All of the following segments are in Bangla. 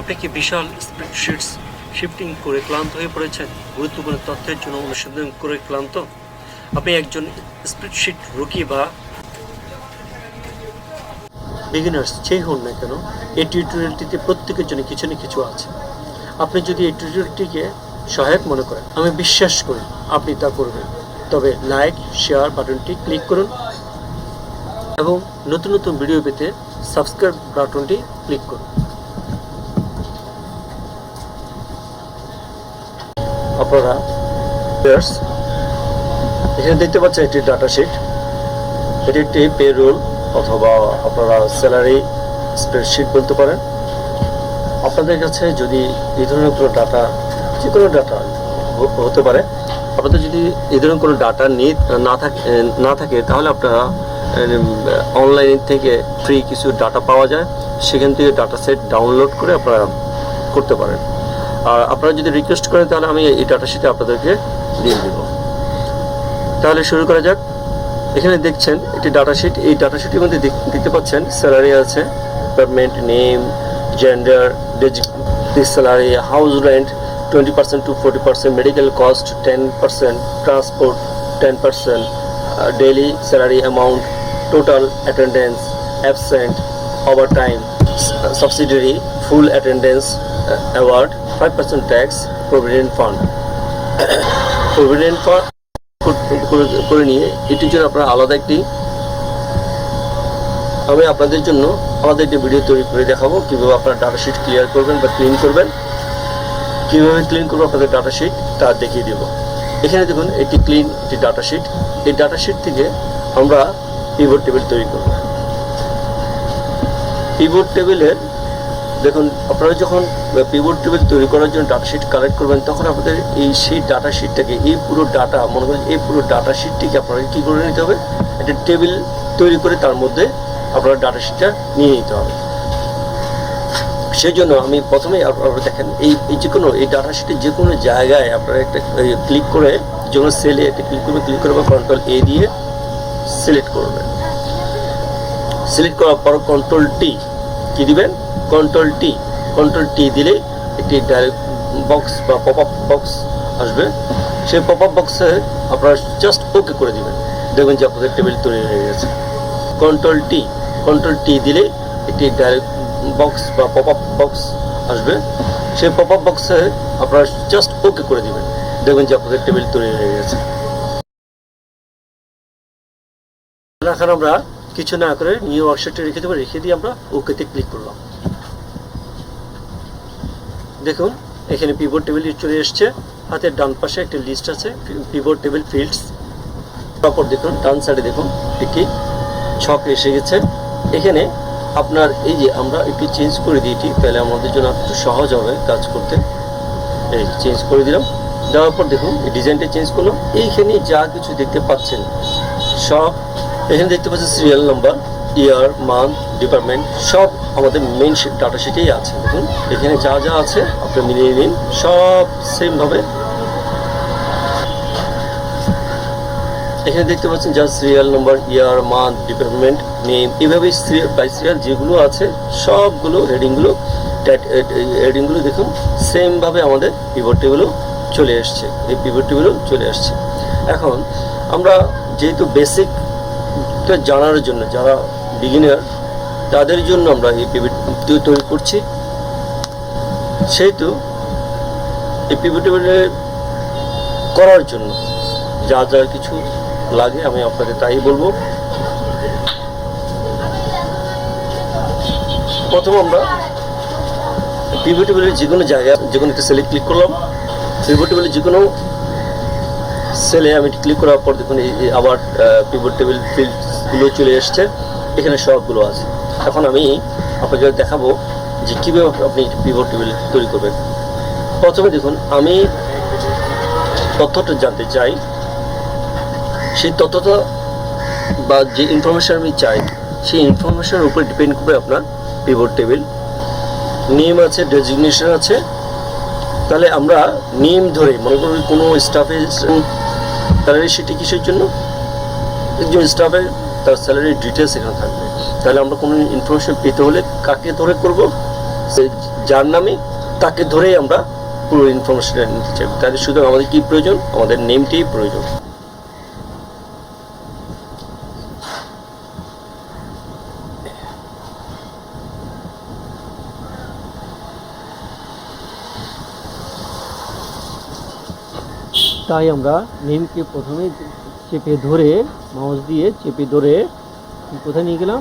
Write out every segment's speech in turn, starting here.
আপনি কি বিশাল স্প্রেডশিটস শিফটিং করে ক্লান্ত হয়ে পড়েছেন? গুরুত্বপূর্ণ তথ্যের জন্য অনুসন্ধান করে ক্লান্ত? আপনি একজন স্প্রেডশিট রুকি বা বিগিনার্স যেই হন না কেন, এই টিউটোরিয়ালটিতে প্রত্যেকের জন্য কিছু না কিছু আছে। আপনি যদি এই টিউটোরিয়ালটিকে সহায়ক মনে করেন, আমি বিশ্বাস করি আপনি তা করবেন। তবে লাইক শেয়ার বাটনটি ক্লিক করুন এবং নতুন নতুন ভিডিও পেতে সাবস্ক্রাইব বাটনটি ক্লিক করুন। আপনারা এখানে দেখতে পাচ্ছেন একটি ডাটা শিট। এটি একটি পে রোল অথবা আপনারা স্যালারি স্প্রেডশিট বলতে পারেন। আপনাদের কাছে যদি এই ধরনের কোনো ডাটা, যে কোনো ডাটা হতে পারে, আপনাদের যদি এই ধরনের কোনো ডাটা না থাকে তাহলে আপনারা অনলাইন থেকে ফ্রি কিছু ডাটা পাওয়া যায়, সেখান থেকে ডাটা সেট ডাউনলোড করে আপনারা করতে পারেন। আর আপনারা যদি রিকোয়েস্ট করেন তাহলে আমি এই ডাটা শিটে আপনাদেরকে দিয়ে দেব। তাহলে শুরু করা যাক। এখানে দেখছেন একটি ডাটা শিট। এই ডাটা শিটের মধ্যে দেখতে পাচ্ছেন স্যালারি আছে, department name, gender, salary, house rent 20% to 40%, medical cost 10%, transport 10%, daily salary amount, total attendance, absent, overtime, subsidiary, full attendance award, 5% tax, provident fund. Provident fund করে নিয়ে এটির জন্য আপনারা আলাদা আমি আপনাদের জন্য আমাদের একটি ভিডিও তৈরি করে দেখাবো কীভাবে আপনারা ডাটা শিট ক্লিয়ার করবেন বা ক্লিন করবেন। কীভাবে ক্লিন করবো আপনাদের ডাটা শিট তা দেখিয়ে দেব। এখানে দেখুন একটি ডাটা শিট। এই ডাটা শিট থেকে আমরা পিভট টেবিল তৈরি করব। পিভট টেবিলের দেখুন, আপনারা যখন পিভট টেবিল তৈরি করার জন্য ডাটা শিট কালেক্ট করবেন, তখন আপনাদের সেই ডাটা শিটটাকে, এই পুরো ডাটা, মনে করেন এই পুরো ডাটা শিটটিকে আপনাকে কী করে নিতে হবে, একটা টেবিল তৈরি করে তার মধ্যে আপনারা ডাটা শিটটা নিয়ে নিতে হবে। সেই জন্য আমি প্রথমেই আপনারা দেখেন এই ডাটা শিটের যে কোনো জায়গায় আপনারা একটা ক্লিক করে, যে কোনো সেলে একটা ক্লিক করে বা কন্ট্রোল এ দিয়ে সিলেক্ট করবেন। সিলেক্ট করার পর কন্ট্রোল টি কি দিবেন, কন্ট্রোল টি দিলে একটি ডায়লগ বক্স বা পপ আপ বক্স আসবে। সেই পপ আপ বক্সে আপনারা জাস্ট ওকে করে দিবেন, দেখবেন যে আপনাদের টেবিল তৈরি হয়ে গেছে। কন্ট্রোল টি দিলে একটি ডায়লগ বক্স বা পপ আপ বক্স আসবে। সেই পপ আপ বক্সে আপনারা জাস্ট ওকে করে দিবেন, দেখবেন যে আপনাদের টেবিল তৈরি হয়ে গেছে। এখন আমরা কিছু না করে নিউ ওয়ার্কশিটে রেখে দিয়ে আমরা ওকেতে ক্লিক করলাম। দেখুন এখানে পিভট টেবিল চলে এসছে। হাতের ডান পাশে একটি লিস্ট আছে, পিভট টেবিল ফিল্ডস। তারপর দেখুন ডান সাইডে দেখুন একটি ছক এসে গেছে। এখানে আপনার এই যে আমরা একটু চেঞ্জ করে দিই, তাহলে আমাদের জন্য একটু সহজ হবে কাজ করতে। এই চেঞ্জ করে দিলাম। দেওয়ার পর দেখুন এই ডিজাইনটা চেঞ্জ করলাম। এইখানে যা কিছু দেখতে পাচ্ছেন সব, এখানে দেখতে পাচ্ছেন সিরিয়াল নাম্বার, ইয়ার, মান্থ, ডিপার্টমেন্ট, সব আমাদের মেইন ডাটা শিটেই আছে। দেখুন এখানে যা আছে আপনি মিলিয়ে নিন, সব সেমভাবে। এখানে দেখতে পাচ্ছেন যা সিরিয়াল নাম্বার, ইয়ার, মান্থ, ডিপার্টমেন্ট, নেম, এইভাবে বাই সিরিয়াল যেগুলো আছে সবগুলো হেডিংগুলো দেখুন সেমভাবে আমাদের পিভট টেবিলও চলে আসছে। এই পিভট টেবিলও চলে আসছে। এখন আমরা যেহেতু বেসিকটা জানার জন্য, যারা বিগিনার তাদের জন্য আমরা এই পিভট তৈরি করছি, সেহেতু এই পিভট টেবিলে করার জন্য যা কিছু লাগে আমি আপনাকে তাই বলবো। প্রথম আমরা পিভট টেবিলের যে কোনো জায়গায়, যে কোনো একটা সেলে ক্লিক করলাম। পিভট টেবিলের যে কোনো সেলে আমি ক্লিক করার পর দেখুন আবার পিভট টেবিল ফিল্ডগুলো চলে এসছে। এখানে সবগুলো আছে। এখন আমি আপনাকে দেখাবো যে কীভাবে আপনি পিভট টেবিল তৈরি করবেন। প্রথমে দেখুন আমি তথ্যটা জানতে চাই, সেই তথ্যটা বা যে ইনফরমেশন আমি চাই সেই ইনফরমেশনের উপরে ডিপেন্ড করবে আপনার পিভট টেবিল। নেম আছে, ডেজিগনেশন আছে। তাহলে আমরা নেম ধরে, মনে করি কোনো স্টাফের স্যালারি শিটে কিসের জন্য, একজন স্টাফের তার স্যালারির ডিটেলস এখানে থাকবে। তাহলে আমরা কোনো ইনফরমেশন পেতে হলে কাকে ধরে করব, যার নামে তাকে ধরেই আমরা পুরো ইনফরমেশনটা নিতে চাই। তাহলে শুধু আমাদের কি প্রয়োজন, আমাদের নেমটিই প্রয়োজন। তাই আমরা নেমকে প্রথমে চেপে ধরে, মাউস দিয়ে চেপে ধরে কোথায় নিয়ে গেলাম,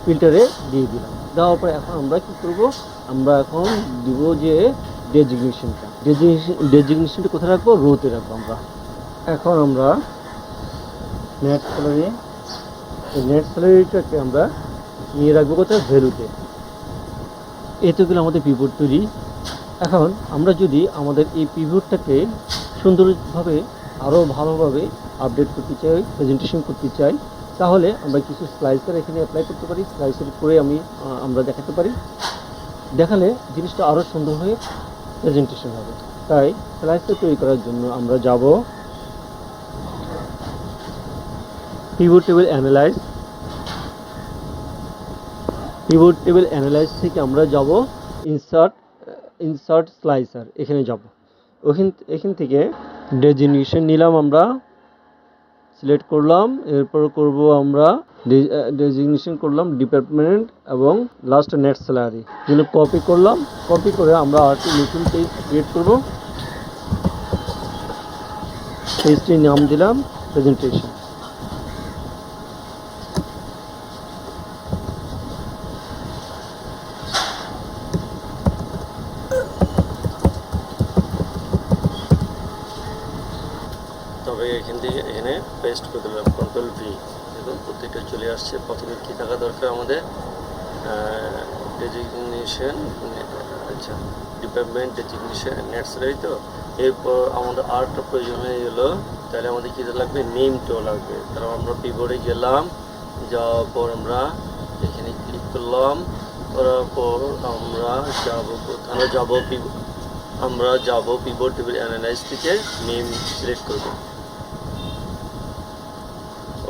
ফিল্টারে দিয়ে দিলাম। দেওয়ার পরে এখন আমরা কি করব, আমরা এখন দিব যে ডেজিগনেশনটা কোথায় রাখবো, রোতে রাখবো। আমরা এখন আমরা নেট স্যালারিটাকে আমরা নিয়ে রাখবো কোথায়, ভ্যালুতে। এতে গেলে আমাদের পিভট তৈরি। এখন আমরা যদি আমাদের এই পিভটটাকে সুন্দরভাবে আরও ভালোভাবে আপডেট করতে চাই, প্রেজেন্টেশন করতে চাই, তাহলে আমরা কিছু স্লাইসার এখানে অ্যাপ্লাই করতে পারি। স্লাইসার করে আমরা দেখাতে পারি, দেখালে জিনিসটা আরও সুন্দর হয়ে প্রেজেন্টেশন হবে। তাই স্লাইসার তৈরি করার জন্য আমরা যাব পিভট টেবিল অ্যানালাইজ থেকে আমরা যাব ইনসার্ট স্লাইসার, এখানে যাব। এখান থেকে ডেজিগনেশন নিলাম, আমরা সিলেক্ট করলাম। এরপর করব আমরা ডেজিগনেশন করলাম ডিপার্টমেন্ট এবং লাস্ট নেট স্যালারি, যেগুলো কপি করে আমরা আরেকটি নতুন পেজ ক্রিয়েট করব। পেজটির নাম দিলাম প্রেজেন্টেশন। তবে এখানে পেস্ট করে দিলাম, কন্ট্রোল ভি। দেখুন প্রত্যেকটা চলে আসছে। প্রথমে কি থাকা দরকার আমাদের, ডেজিগনেশন, আচ্ছা ডিপার্টমেন্ট, ডেজিগনেশন, নেট স্যালারি। তো এরপর আমাদের আরেকটা প্রয়োজন হয়ে গেলো, তাহলে আমাদের কী লাগবে, নেমটাও লাগবে। তারপর আমরা পিভটে গেলাম, যাওয়ার পর আমরা এখানে ক্লিক করলাম, করার পর আমরা যাব পিভট টেবিল অ্যানালাইজ থেকে নেম সিলেক্ট করব।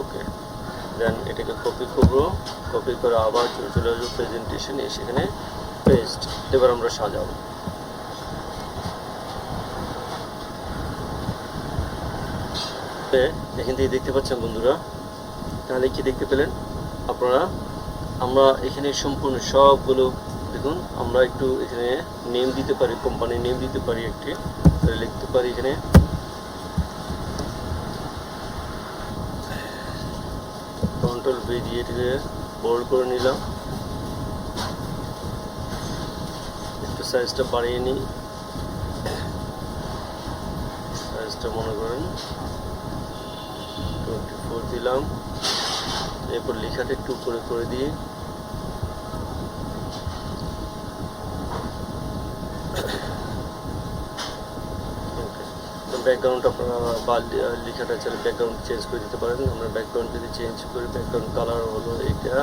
ওকে, দেন এটাকে কপি করে আবার চলে আসবো প্রেজেন্টেশন, সেখানে পেস্ট। এবার আমরা সাজাবো। এখান থেকে দেখতে পাচ্ছেন বন্ধুরা, তাহলে কি দেখতে পেলেন আপনারা, আমরা এখানে সম্পূর্ণ সবগুলো দেখুন। আমরা একটু এখানে নেম দিতে পারি, কোম্পানির নেম দিতে পারি, একটি লিখতে পারি এখানে। কন্ট্রোল ভি দিয়ে এটাকে বোল্ড করে নিলাম, একটু সাইজটা বাড়িয়ে নিই। সাইজটা মনে করেন 24 দিলাম। এরপর লেখাটা একটু উপরে করে দিই। ব্যাকগ্রাউন্ড আপনারা বা লেখাটা চাইলে ব্যাকগ্রাউন্ড চেঞ্জ করে দিতে পারেন। আমরা ব্যাকগ্রাউন্ড যদি চেঞ্জ করি, ব্যাকগ্রাউন্ড কালার হলো এটা।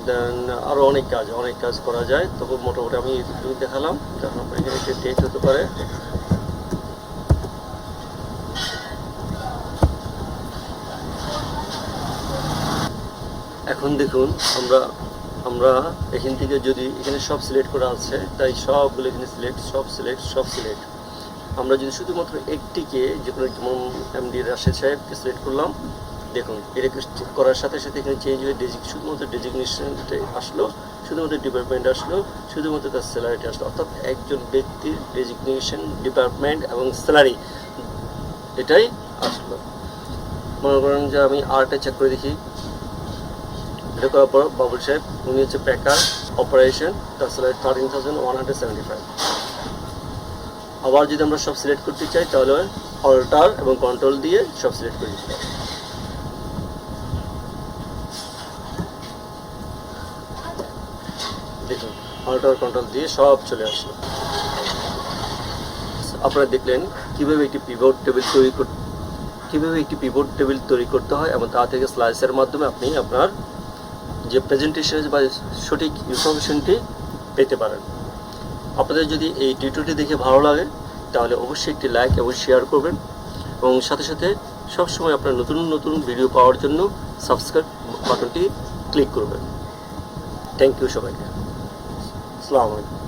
দেন আরও অনেক কাজ করা যায়। তবে মোটামুটি আমি একটু দেখালাম। তখন আপনার এখানে একটা ডেট হতে পারে। এখন দেখুন আমরা এখান থেকে যদি এখানে সব সিলেক্ট করা আছে, তাই সবগুলো এখানে সব সিলেক্ট। আমরা যদি শুধুমাত্র একটিকে, যেমন এমডি রাশেদ সাহেবকে সিলেক্ট করলাম, দেখুন এটাকে করার সাথে সাথে এখানে চেঞ্জ হয়ে শুধুমাত্র ডেজিগনেশনটা আসলো, শুধুমাত্র ডিপার্টমেন্ট আসলো, শুধুমাত্র তার স্যালারিটা আসলো। অর্থাৎ একজন ব্যক্তির ডেজিগনেশন, ডিপার্টমেন্ট এবং স্যালারি এটাই আসলো। মনে করেন যে আমি আরটা চেক করে দেখি। এটা করার পর বাবুল সাহেব, উনি হচ্ছে প্যাকার অপারেশন, তার স্যালারি 13,175। আবার যদি আমরা সব সিলেক্ট করতে চাই, তাহলে অল্টার এবং কন্ট্রোল দিয়ে সব সিলেক্ট করে দিতে হবে। দেখুন অল্টার কন্ট্রোল দিয়ে সব চলে আসলো। আপনারা দেখলেন কিভাবে একটি পিভট টেবিল তৈরি করতে হয় এবং তা থেকে স্লাইসের মাধ্যমে আপনি আপনার যে প্রেজেন্টেশন বা সঠিক ইনফরমেশনটি পেতে পারেন। আপনাদের যদি এই টিউটোরিয়ালটি দেখে ভালো লাগে, তাহলে অবশ্যই একটি লাইক এবং শেয়ার করবেন, এবং সাথে সাথে সবসময় আপনার নতুন ভিডিও পাওয়ার জন্য সাবস্ক্রাইব বাটনটি ক্লিক করবেন। থ্যাংক ইউ সবাইকে। আসসালামু আলাইকুম।